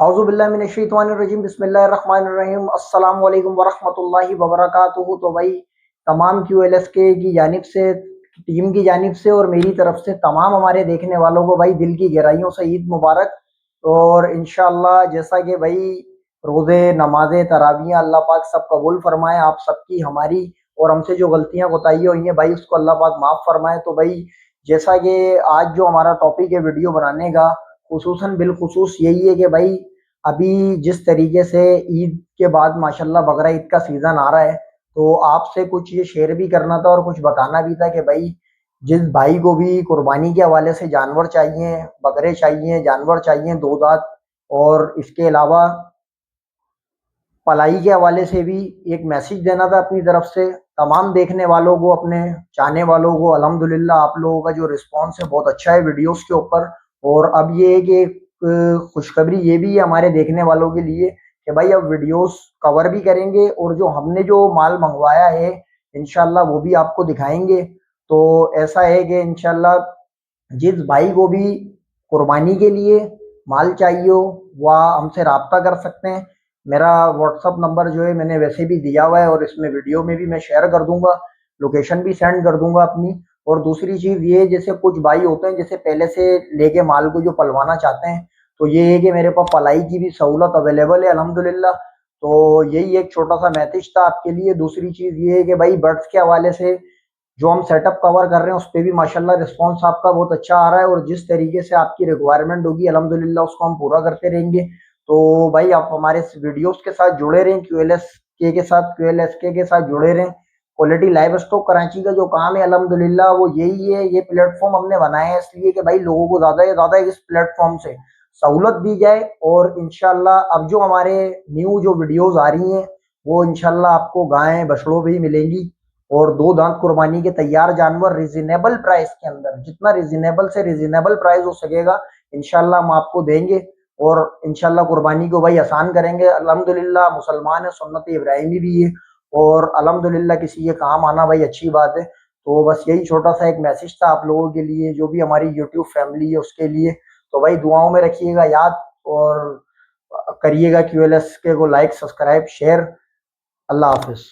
औज़ुबिल्लाहिमिनश्शैतानिर्रजीम बिस्मिल्लाहिर्रहमानिर्रहीम अस्सलामु अलैकुम वरहमतुल्लाहि वबरकातुहू। तो भाई तमाम QLSK की जानिब से, टीम की जानिब से और मेरी तरफ से तमाम हमारे देखने वालों को भाई दिल की गहराइयों से ईद मुबारक। और इंशाअल्लाह जैसा कि भाई रोज़े नमाज़ें तरावियाँ अल्लाह पाक सब कबूल फरमाए, आप सबकी हमारी और हमसे जो गलतियाँ कोताहियाँ हुई हैं भाई उसको अल्लाह पाक माफ़ फरमाए। तो भाई जैसा कि आज जो हमारा टॉपिक है वीडियो बनाने का, खुसूसन बिलखुसूस यही है कि भाई अभी जिस तरीके से ईद के बाद माशाल्लाह बकरा ईद का सीज़न आ रहा है, तो आपसे कुछ ये शेयर भी करना था और कुछ बताना भी था कि भाई जिस भाई को भी कुर्बानी के हवाले से जानवर चाहिए, बकरे चाहिए, जानवर चाहिए दो दांत, और इसके अलावा पलाई के हवाले से भी एक मैसेज देना था अपनी तरफ से तमाम देखने वालों को, अपने चाहने वालों को। अल्हम्दुलिल्लाह आप लोगों का जो रिस्पांस है बहुत अच्छा है वीडियोस के ऊपर। और अब ये है कि एक खुशखबरी ये भी है हमारे देखने वालों के लिए कि भाई अब वीडियोस कवर भी करेंगे और जो हमने जो माल मंगवाया है इंशाल्लाह वो भी आपको दिखाएंगे। तो ऐसा है कि इंशाल्लाह जिस भाई को भी कुर्बानी के लिए माल चाहिए हो वह हमसे रब्ता कर सकते हैं। मेरा व्हाट्सअप नंबर जो है मैंने वैसे भी दिया हुआ है और इसमें वीडियो में भी मैं शेयर कर दूंगा, लोकेशन भी सेंड कर दूंगा अपनी। और दूसरी चीज़ ये, जैसे कुछ भाई होते हैं जैसे पहले से लेके माल को जो पलवाना चाहते हैं, तो ये है कि मेरे पास पलाई की भी सहूलत अवेलेबल है अल्हम्दुलिल्लाह। तो यही एक छोटा सा मैसेज था आपके लिए। दूसरी चीज़ ये है कि भाई बर्ड्स के हवाले से जो हम सेटअप कवर कर रहे हैं उस पे भी माशाल्लाह रिस्पांस आपका बहुत अच्छा आ रहा है, और जिस तरीके से आपकी रिक्वायरमेंट होगी अल्हम्दुलिल्लाह उसको हम पूरा करते रहेंगे। तो भाई आप हमारे इस वीडियोस के साथ जुड़े रहें, QLSK के साथ जुड़े रहें। क्वालिटी लाइव स्टॉक कराची का जो काम है अल्हम्दुलिल्लाह वो यही है। ये प्लेटफॉर्म हमने बनाया है इसलिए कि भाई लोगों को ज़्यादा से ज़्यादा इस प्लेटफॉर्म से सहूलत दी जाए। और इंशाल्लाह अब जो हमारे न्यू जो वीडियोस आ रही हैं वो इंशाल्लाह आपको गाय बछड़ों भी मिलेंगी, और दो दांत कुर्बानी के तैयार जानवर रिजनेबल प्राइस के अंदर, जितना रिजनेबल से रिजनेबल प्राइस हो सकेगा इंशाल्लाह हम आपको देंगे। और इंशाल्लाह कुर्बानी को भाई आसान करेंगे। अल्हम्दुलिल्लाह मुसलमान है, सुन्नत इब्राहिमी भी है, और अल्हम्दुलिल्लाह किसी के काम आना भाई अच्छी बात है। तो बस यही छोटा सा एक मैसेज था आप लोगों के लिए, जो भी हमारी यूट्यूब फैमिली है उसके लिए। तो भाई दुआओं में रखिएगा याद, और करिएगा QLSK को लाइक सब्सक्राइब शेयर। अल्लाह हाफिज।